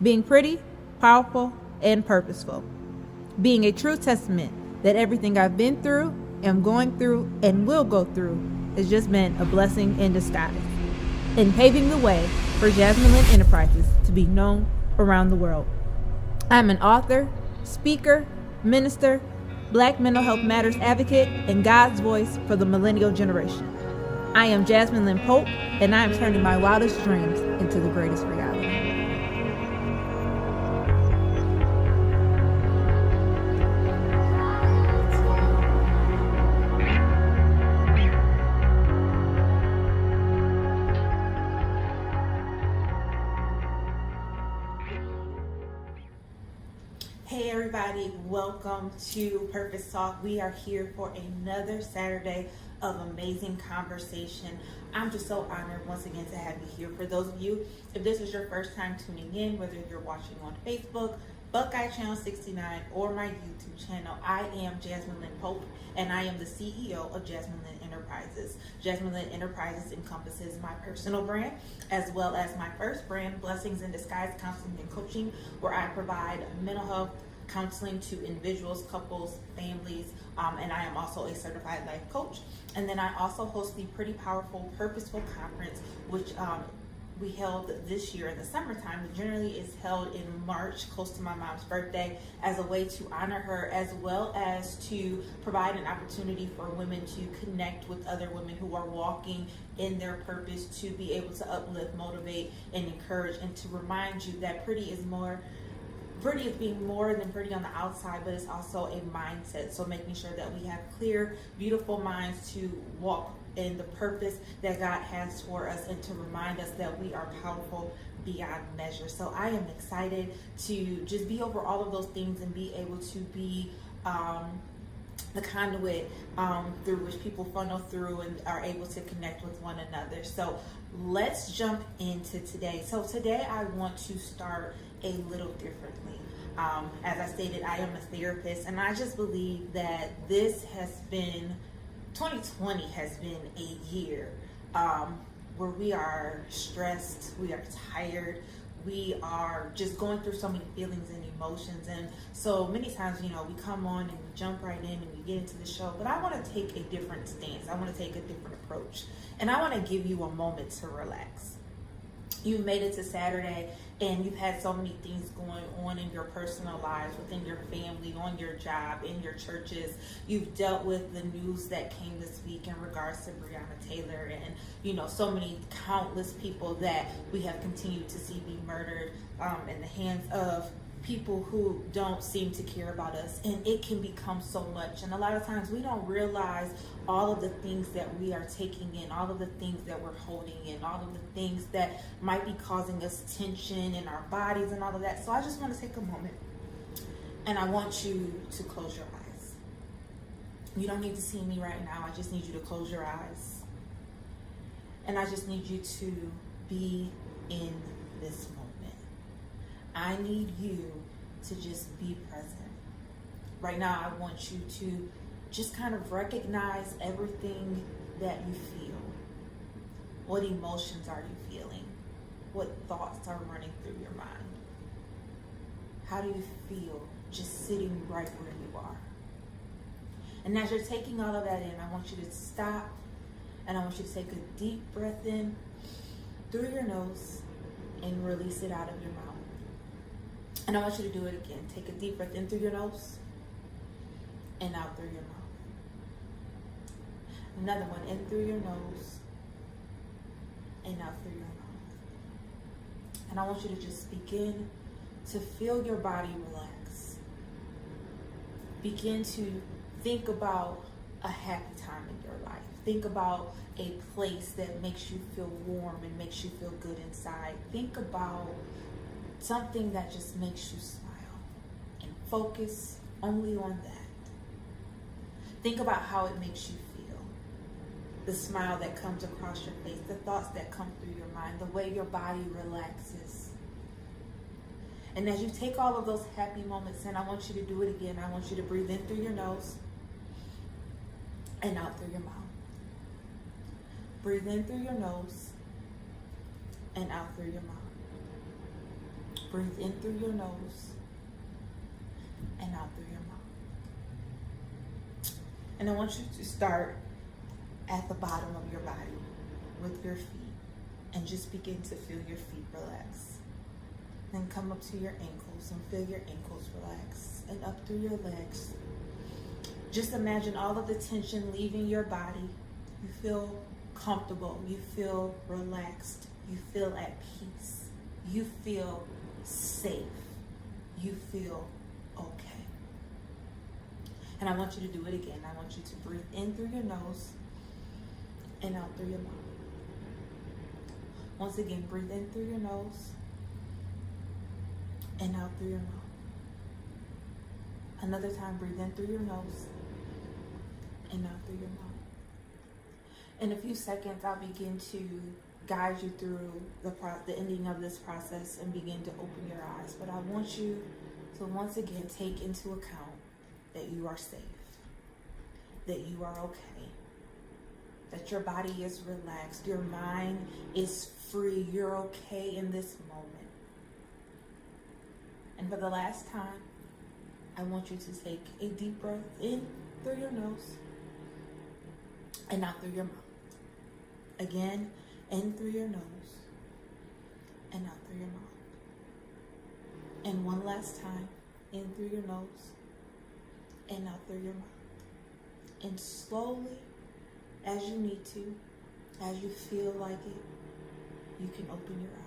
being pretty, powerful, and purposeful, being a true testament that everything I've been through, am going through, and will go through has just been a blessing in disguise, and paving the way for Jasmine Lynn Enterprises to be known around the world. I'm an author, speaker, minister, Black mental health matters advocate, and God's voice for the millennial generation. I am Jasmine Lynn Pope, and I am turning my wildest dreams into the greatest reality. Hey everybody, welcome to Purpose Talk. We are here for another Saturday of amazing conversation. I'm just so honored once again to have you here. For those of you, if this is your first time tuning in, whether you're watching on Facebook, Buckeye Channel 69, or my YouTube channel, I am Jasmine Lynn Pope, and I am the CEO of Jasmine Lynn Enterprises. Jasmine Lynn Enterprises encompasses my personal brand, as well as my first brand, Blessings in Disguise Counseling and Coaching, where I provide mental health counseling to individuals, couples, families, and I am also a certified life coach. And then I also host the Pretty Powerful Purposeful Conference, which we held this year in the summertime. It generally is held in March, close to my mom's birthday, as a way to honor her, as well as to provide an opportunity for women to connect with other women who are walking in their purpose, to be able to uplift, motivate, and encourage, and to remind you that pretty is being more than pretty on the outside, but it's also a mindset. So making sure that we have clear, beautiful minds to walk in the purpose that God has for us, and to remind us that we are powerful beyond measure. So I am excited to just be over all of those things and be able to be the conduit through which people funnel through and are able to connect with one another. So let's jump into today. So today I want to start a little differently. As I stated, I am a therapist, and I just believe that 2020 has been a year where we are stressed, we are tired, we are just going through so many feelings and emotions. And so many times, we come on and we jump right in and we get into the show, but I want to take a different stance. I want to take a different approach, and I want to give you a moment to relax. You've made it to Saturday, and you've had so many things going on in your personal lives, within your family, on your job, in your churches. You've dealt with the news that came this week in regards to Breonna Taylor, and so many countless people that we have continued to see be murdered in the hands of people who don't seem to care about us. And it can become so much, and a lot of times we don't realize all of the things that we are taking in, all of the things that we're holding in, all of the things that might be causing us tension in our bodies and all of that. So I just want to take a moment, and I want you to close your eyes. You don't need to see me right now. I just need you to close your eyes, and I just need you to be in this moment. I need you to just be present. Right now, I want you to just kind of recognize everything that you feel. What emotions are you feeling? What thoughts are running through your mind? How do you feel just sitting right where you are? And as you're taking all of that in, I want you to stop, and I want you to take a deep breath in through your nose and release it out of your mouth. And I want you to do it again. Take a deep breath in through your nose and out through your mouth. Another one, in through your nose and out through your mouth. And I want you to just begin to feel your body relax. Begin to think about a happy time in your life. Think about a place that makes you feel warm and makes you feel good inside. Think about something that just makes you smile, and focus only on that. Think about how it makes you feel. The smile that comes across your face, the thoughts that come through your mind, the way your body relaxes. And as you take all of those happy moments in, I want you to do it again. I want you to breathe in through your nose and out through your mouth. Breathe in through your nose and out through your mouth. Breathe in through your nose and out through your mouth. And I want you to start at the bottom of your body with your feet and just begin to feel your feet relax. Then come up to your ankles and feel your ankles relax, and up through your legs. Just imagine all of the tension leaving your body. You feel comfortable, you feel relaxed, you feel at peace, you feel safe, you feel okay. And I want you to do it again. I want you to breathe in through your nose and out through your mouth. Once again, breathe in through your nose and out through your mouth. Another time, breathe in through your nose and out through your mouth. In a few seconds, I'll begin to guide you through the ending of this process and begin to open your eyes. But I want you to once again take into account that you are safe, that you are okay, that your body is relaxed, your mind is free, you're okay in this moment. And for the last time, I want you to take a deep breath in through your nose and out through your mouth. Again, in through your nose and out through your mouth. And one last time, in through your nose and out through your mouth. And slowly, as you need to, as you feel like it, you can open your eyes.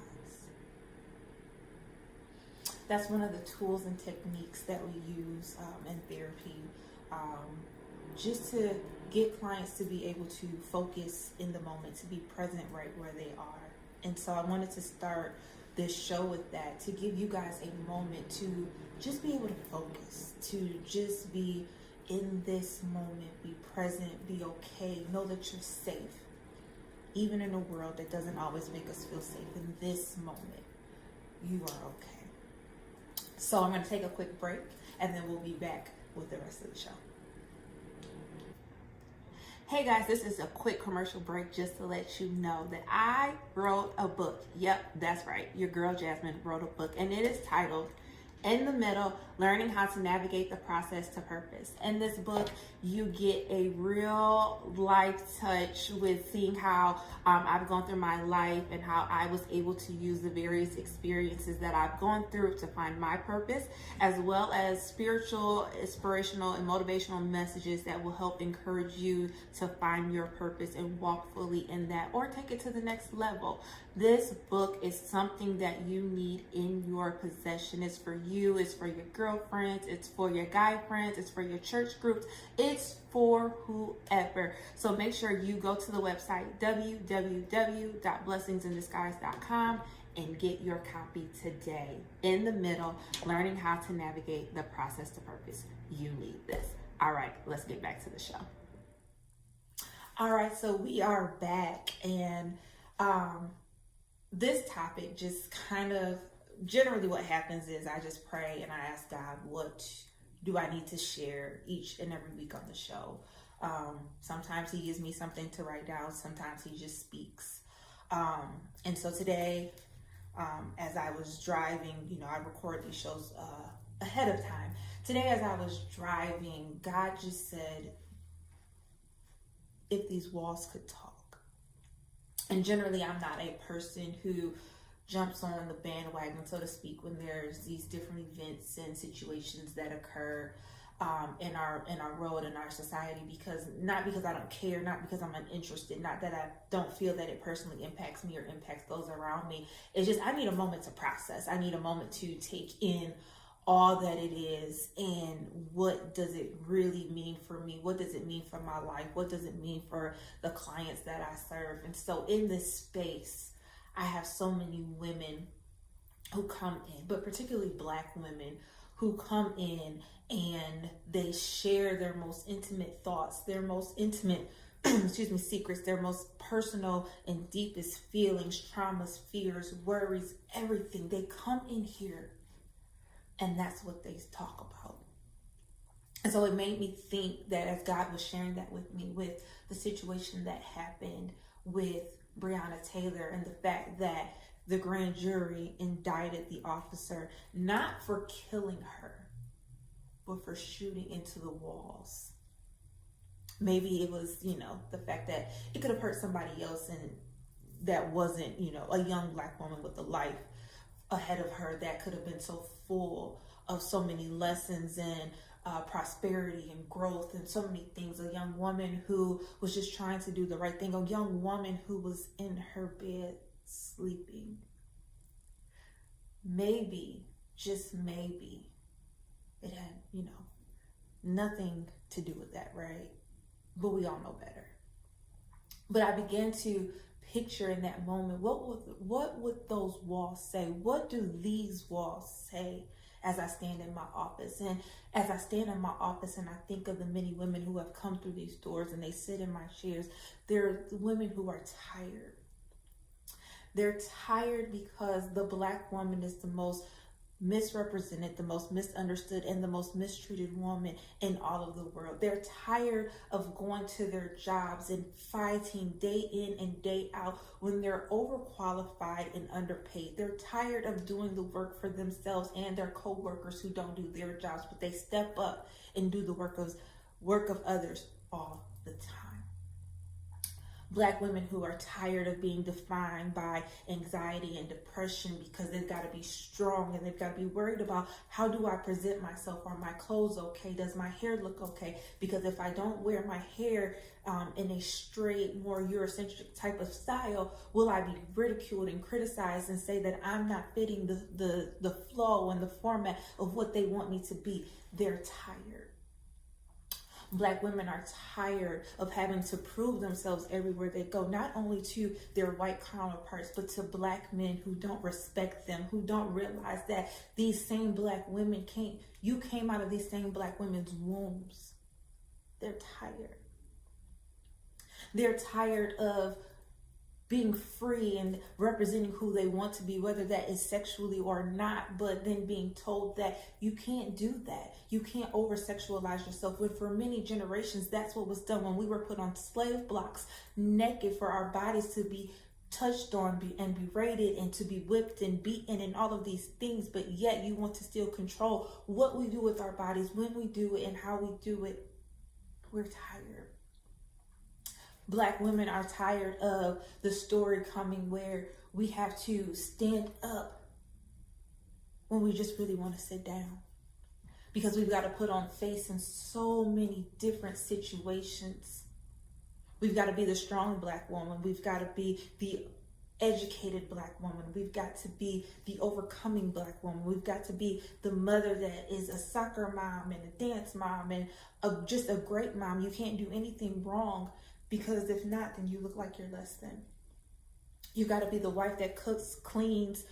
That's one of the tools and techniques that we use in therapy, just to get clients to be able to focus in the moment, to be present right where they are. And so I wanted to start this show with that, to give you guys a moment to just be able to focus, to just be in this moment, be present, be okay, know that you're safe, even in a world that doesn't always make us feel safe. In this moment, you are okay. So I'm going to take a quick break, and then we'll be back with the rest of the show. Hey guys, this is a quick commercial break just to let you know that I wrote a book. Yep, that's right. Your girl Jasmine wrote a book, and it is titled In the Middle, Learning How to Navigate the Process to Purpose. In this book, you get a real life touch with seeing how I've gone through my life and how I was able to use the various experiences that I've gone through to find my purpose, as well as spiritual, inspirational, and motivational messages that will help encourage you to find your purpose and walk fully in that, or take it to the next level. This book is something that you need in your possession. It's for you, it's for your girlfriends, it's for your guy friends, it's for your church groups, it's for whoever. So make sure you go to the website www.blessingsinthesky.com and get your copy today. In the Middle, Learning How to Navigate the Process to Purpose. You need this. All right, let's get back to the show. All right, so we are back, and this topic just kind of, generally what happens is I just pray and I ask God, what do I need to share each and every week on the show? Sometimes he gives me something to write down. Sometimes he just speaks. And so today, as I was driving, I record these shows ahead of time. Today, as I was driving, God just said, if these walls could talk. And generally, I'm not a person who jumps on the bandwagon, so to speak, when there's these different events and situations that occur in our world, in our society, not because I don't care, not because I'm uninterested, not that I don't feel that it personally impacts me or impacts those around me. It's just I need a moment to process. I need a moment to take in all that it is, and what does it really mean for me? What does it mean for my life? What does it mean for the clients that I serve? And so in this space, I have so many women who come in, but particularly Black women who come in and they share their most intimate thoughts, their most intimate secrets, their most personal and deepest feelings, traumas, fears, worries, everything. They come in here and that's what they talk about. And so it made me think that as God was sharing that with me, with the situation that happened with Breonna Taylor, and the fact that the grand jury indicted the officer not for killing her, but for shooting into the walls. Maybe it was, the fact that it could have hurt somebody else, and that wasn't, a young Black woman with a life ahead of her that could have been so full of so many lessons and prosperity and growth and so many things. A young woman who was just trying to do the right thing. A young woman who was in her bed sleeping. Maybe, just maybe, it had, nothing to do with that, right? But we all know better. But I began to picture in that moment, what would those walls say? What do these walls say as I stand in my office? And as I stand in my office and I think of the many women who have come through these doors and they sit in my chairs, there are women who are tired. They're tired because the Black woman is the most misrepresented, the most misunderstood, and the most mistreated woman in all of the world. They're tired of going to their jobs and fighting day in and day out when they're overqualified and underpaid. They're tired of doing the work for themselves and their co-workers who don't do their jobs, but they step up and do the work of others all the time. Black women who are tired of being defined by anxiety and depression because they've got to be strong and they've got to be worried about, how do I present myself? Are my clothes okay? Does my hair look okay? Because if I don't wear my hair in a straight, more Eurocentric type of style, will I be ridiculed and criticized and say that I'm not fitting the flow and the format of what they want me to be? They're tired. Black women are tired of having to prove themselves everywhere they go, not only to their white counterparts, but to Black men who don't respect them, who don't realize that these same Black women came out of these same Black women's wombs. They're tired. They're tired of being free and representing who they want to be, whether that is sexually or not, but then being told that you can't do that. You can't over-sexualize yourself. When for many generations, that's what was done when we were put on slave blocks, naked, for our bodies to be touched on and berated and to be whipped and beaten and all of these things, but yet you want to still control what we do with our bodies, when we do it, and how we do it. We're tired. Black women are tired of the story coming where we have to stand up when we just really want to sit down, because we've got to put on face in so many different situations. We've got to be the strong Black woman. We've got to be the educated Black woman. We've got to be the overcoming Black woman. We've got to be the mother that is a soccer mom and a dance mom and just a great mom. You can't do anything wrong, because if not, then you look like you're less than. You got to be the wife that cooks, cleans,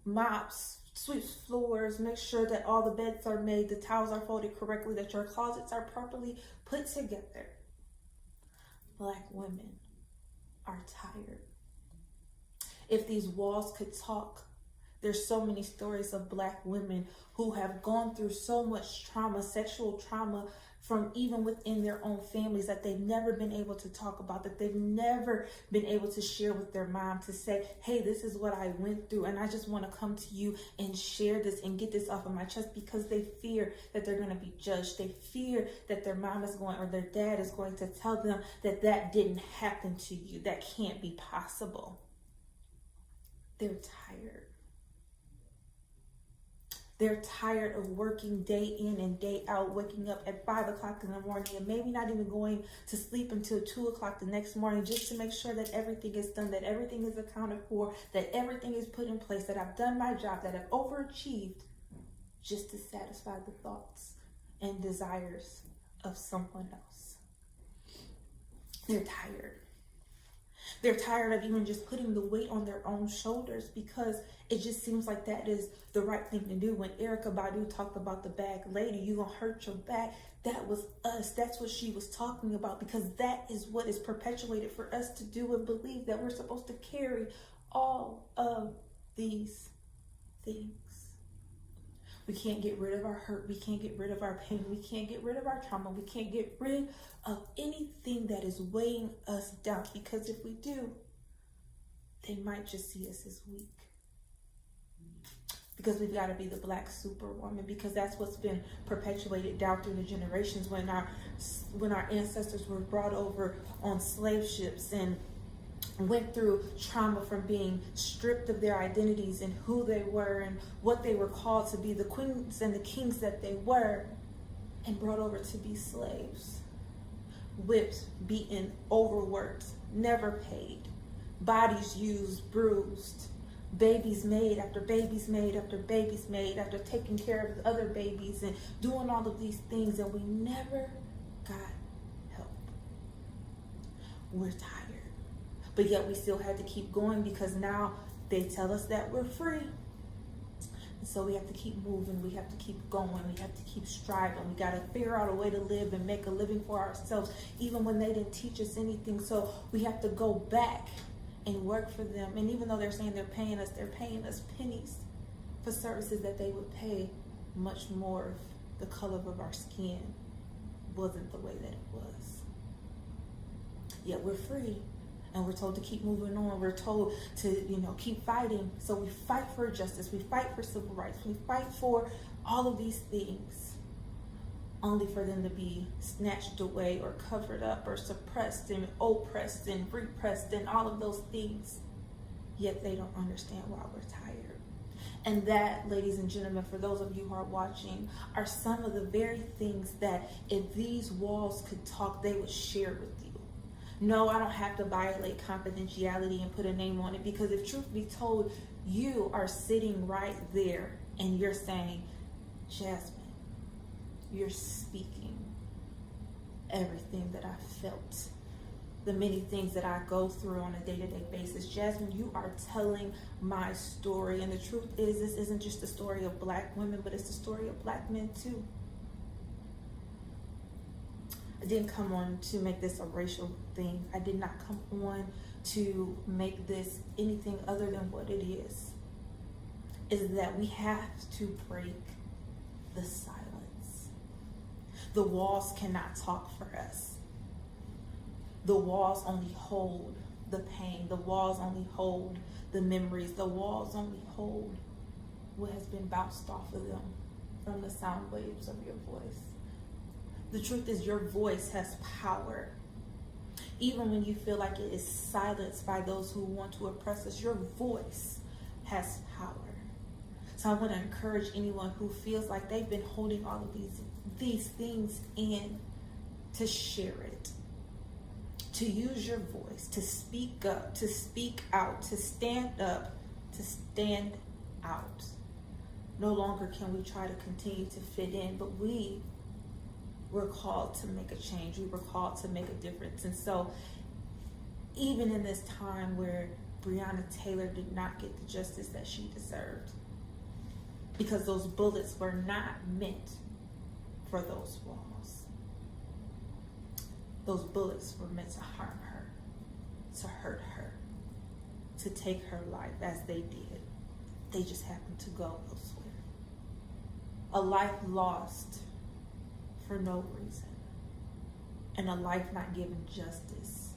mops, sweeps floors, make sure that all the beds are made, the towels are folded correctly, that your closets are properly put together. Black women are tired. If these walls could talk, there's so many stories of Black women who have gone through so much trauma, sexual trauma, from even within their own families, that they've never been able to talk about, that they've never been able to share with their mom, to say, hey, this is what I went through, and I just want to come to you and share this and get this off of my chest, because they fear that they're going to be judged. They fear that their mom is going, or their dad is going to tell them that that didn't happen to you. That can't be possible. They're tired. They're tired of working day in and day out, waking up at 5 o'clock in the morning and maybe not even going to sleep until 2 o'clock the next morning, just to make sure that everything is done, that everything is accounted for, that everything is put in place, that I've done my job, that I've overachieved, just to satisfy the thoughts and desires of someone else. They're tired. They're tired of even just putting the weight on their own shoulders, because it just seems like that is the right thing to do. When Erykah Badu talked about the bag lady, you gonna hurt your back, that was us. That's what she was talking about, because that is what is perpetuated for us to do and believe, that we're supposed to carry all of these things. We can't get rid of our hurt. We can't get rid of our pain. We can't get rid of our trauma. We can't get rid of anything that is weighing us down, because if we do, they might just see us as weak. Because we've got to be the black superwoman, because that's what's been perpetuated down through the generations. When our ancestors were brought over on slave ships and went through trauma from being stripped of their identities and who they were and what they were called to be, the queens and the kings that they were, and brought over to be slaves. Whipped, beaten, overworked, never paid, bodies used, bruised, babies made after babies made after babies made after taking care of other babies and doing all of these things, and we never got help. We're tired, but yet we still had to keep going, because now they tell us that we're free. And so we have to keep moving, we have to keep going, we have to keep striving. We got to figure out a way to live and make a living for ourselves, even when they didn't teach us anything. So we have to go back and work for them. And even though they're saying they're paying us pennies for services that they would pay much more if the color of our skin wasn't the way that it was. Yet we're free, and we're told to keep moving on. We're told to, keep fighting. So we fight for justice. We fight for civil rights. We fight for all of these things, only for them to be snatched away or covered up or suppressed and oppressed and repressed and all of those things. Yet they don't understand why we're tired. And that, ladies and gentlemen, for those of you who are watching, are some of the very things that if these walls could talk, they would share with you. No, I don't have to violate confidentiality and put a name on it, because if truth be told, you are sitting right there and you're saying, Jasmine, you're speaking everything that I felt, the many things that I go through on a day-to-day basis. Jasmine, you are telling my story. And the truth is, this isn't just the story of black women, but it's the story of black men too. I didn't come on to make this a racial thing. I did not come on to make this anything other than what it is that we have to break the silence. The walls cannot talk for us. The walls only hold the pain. The walls only hold the memories. The walls only hold what has been bounced off of them from the sound waves of your voice. The truth is, your voice has power. Even when you feel like it is silenced by those who want to oppress us, your voice has power. So I want to encourage anyone who feels like they've been holding all of these things in, to share it, to use your voice, to speak up, to speak out, to stand up, to stand out. No longer can we try to continue to fit in, but we're called to make a change. We were called to make a difference. And so even in this time where Breonna Taylor did not get the justice that she deserved, because those bullets were not meant for those walls. Those bullets were meant to harm her, to hurt her, to take her life as they did. They just happened to go elsewhere. A life lost for no reason, and a life not given justice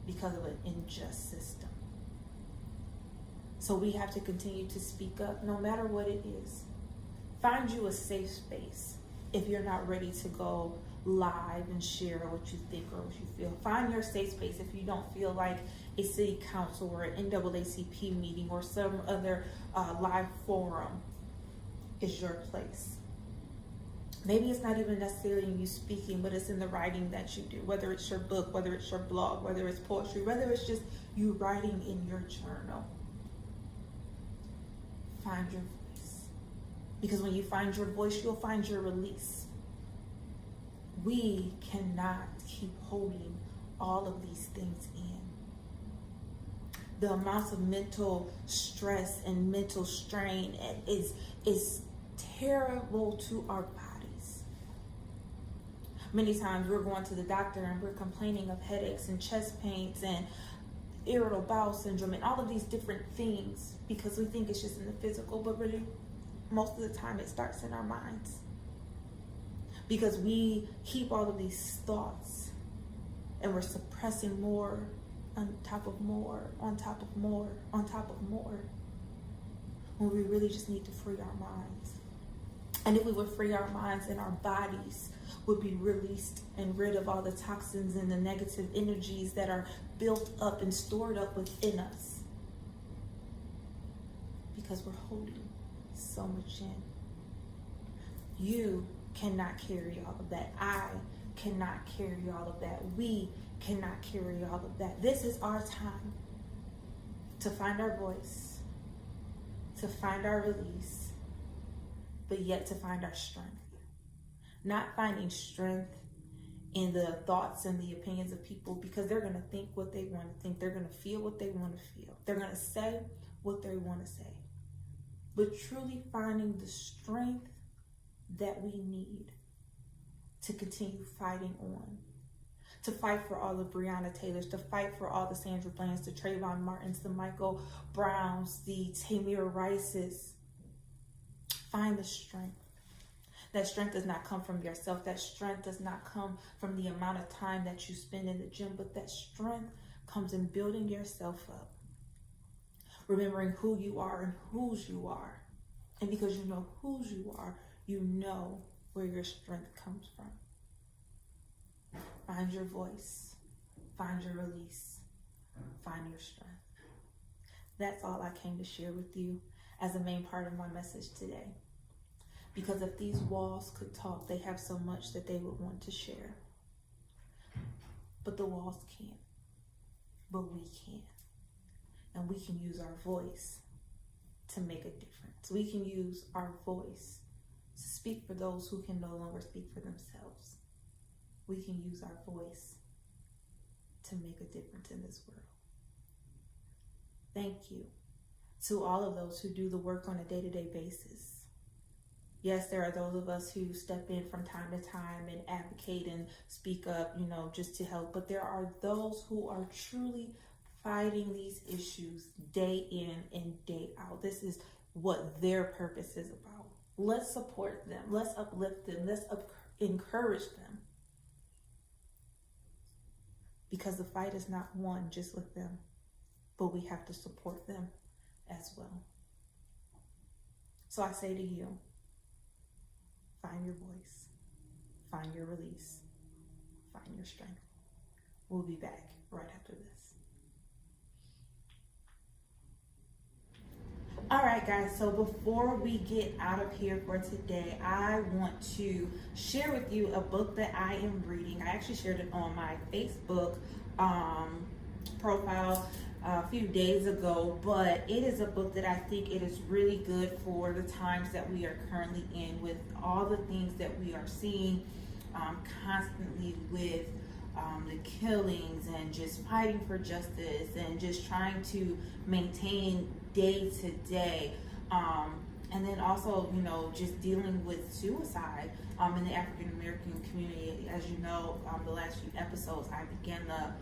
because of an unjust system. So we have to continue to speak up no matter what it is. Find you a safe space if you're not ready to go live and share what you think or what you feel. Find your safe space if you don't feel like a city council or an NAACP meeting or some other live forum is your place. Maybe it's not even necessarily you speaking, but it's in the writing that you do, whether it's your book, whether it's your blog, whether it's poetry, whether it's just you writing in your journal. Find your voice. Because when you find your voice, you'll find your release. We cannot keep holding all of these things in. The amounts of mental stress and mental strain is terrible to our bodies. Many times we're going to the doctor and we're complaining of headaches and chest pains and irritable bowel syndrome and all of these different things because we think it's just in the physical, but really most of the time it starts in our minds. Because we keep all of these thoughts and we're suppressing more on top of more, on top of more, on top of more, when we really just need to free our minds. And if we would free our minds, and our bodies would be released and rid of all the toxins and the negative energies that are built up and stored up within us. Because we're holding so much in. You cannot carry all of that. I cannot carry all of that. We cannot carry all of that. This is our time to find our voice, to find our release, but yet to find our strength. Not finding strength in the thoughts and the opinions of people, because they're going to think what they want to think. They're going to feel what they want to feel. They're going to say what they want to say. But truly finding the strength that we need to continue fighting on. To fight for all the Breonna Taylors, to fight for all the Sandra Bland's, the Trayvon Martins, the Michael Browns, the Tamir Rices. Find the strength. That strength does not come from yourself. That strength does not come from the amount of time that you spend in the gym, but that strength comes in building yourself up. Remembering who you are and whose you are. And because you know whose you are, you know where your strength comes from. Find your voice. Find your release. Find your strength. That's all I came to share with you as a main part of my message today. Because if these walls could talk, they have so much that they would want to share. But the walls can't. But we can. And we can use our voice to make a difference. We can use our voice to speak for those who can no longer speak for themselves. We can use our voice to make a difference in this world. Thank you to all of those who do the work on a day-to-day basis. Yes, there are those of us who step in from time to time and advocate and speak up, just to help. But there are those who are truly fighting these issues day in and day out. This is what their purpose is about. Let's support them. Let's uplift them. Let's encourage them. Because the fight is not won just with them, but we have to support them as well. So I say to you, find your voice, find your release, find your strength. We'll be back right after this. All right, guys, so before we get out of here for today, I want to share with you a book that I am reading. I actually shared it on my Facebook profile a few days ago, but it is a book that I think it is really good for the times that we are currently in, with all the things that we are seeing constantly with the killings and just fighting for justice and just trying to maintain day to day. And then also, just dealing with suicide in the African American community. As you know, the last few episodes, I began the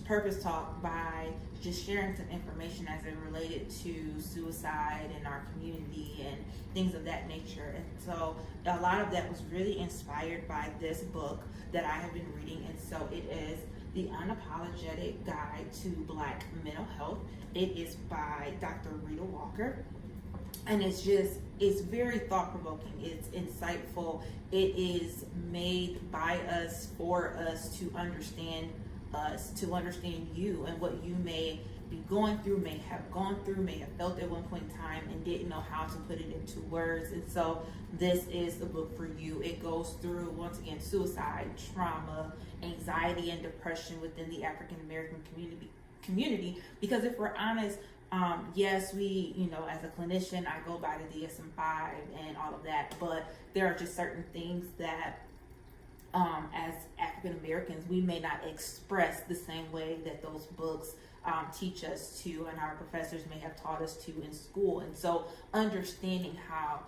Purpose Talk by just sharing some information as it related to suicide in our community and things of that nature. And so a lot of that was really inspired by this book that I have been reading. And so it is The Unapologetic Guide to Black Mental Health. It is by Dr. Rita Walker. And it's very thought-provoking. It's insightful. It is made by us, for us, to understand us, to understand you and what you may be going through, may have gone through, may have felt at one point in time and didn't know how to put it into words. And so this is the book for you. It goes through, once again, suicide, trauma, anxiety, and depression within the African American community. Because if we're honest, yes, we, as a clinician, I go by the DSM-5 and all of that, but there are just certain things that as African Americans, we may not express the same way that those books teach us to, and our professors may have taught us to in school. And so understanding how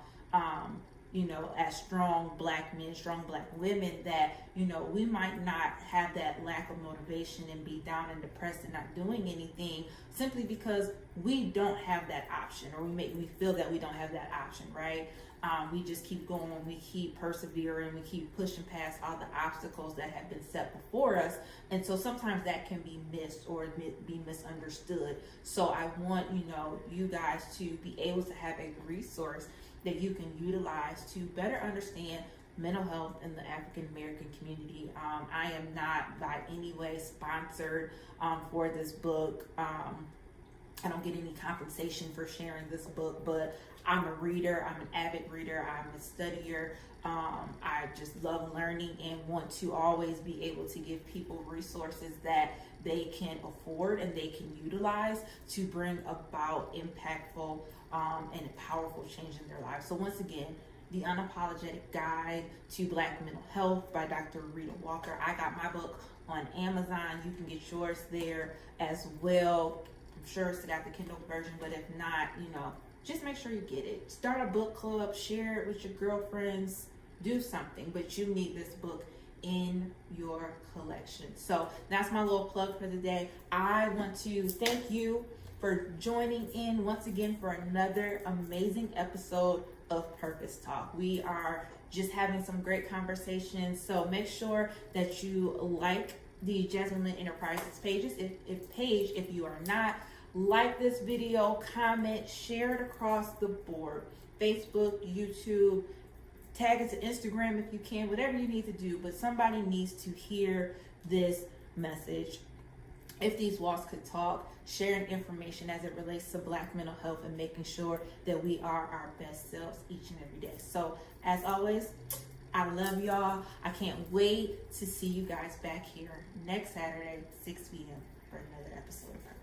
as strong black men, strong black women, that, we might not have that lack of motivation and be down and depressed and not doing anything simply because we don't have that option, or we feel that we don't have that option, right? We just keep going, we keep persevering, we keep pushing past all the obstacles that have been set before us. And so sometimes that can be missed or be misunderstood. So I want, you guys to be able to have a resource that you can utilize to better understand mental health in the African American community. I am not by any way sponsored for this book. I don't get any compensation for sharing this book, but I'm a reader. I'm an avid reader. I'm a studier. I just love learning and want to always be able to give people resources that they can afford and they can utilize to bring about impactful and powerful change in their lives. So once again, The Unapologetic Guide to Black Mental Health by Dr. Rita Walker. I got my book on Amazon. You can get yours there as well. I'm sure it's got the Kindle version, but if not, just make sure you get it. Start a book club, share it with your girlfriends, do something, but you need this book in your collection. So that's my little plug for the day. I want to thank you for joining in once again for another amazing episode of Purpose Talk. We are just having some great conversations, so make sure that you like the Jasmine Lynn Enterprises pages. If you are not, like this video, comment, share it across the board. Facebook, YouTube, tag it to Instagram if you can, whatever you need to do, but somebody needs to hear this message. If these walls could talk, sharing information as it relates to Black mental health and making sure that we are our best selves each and every day. So as always, I love y'all. I can't wait to see you guys back here next Saturday, 6 p.m. for another episode of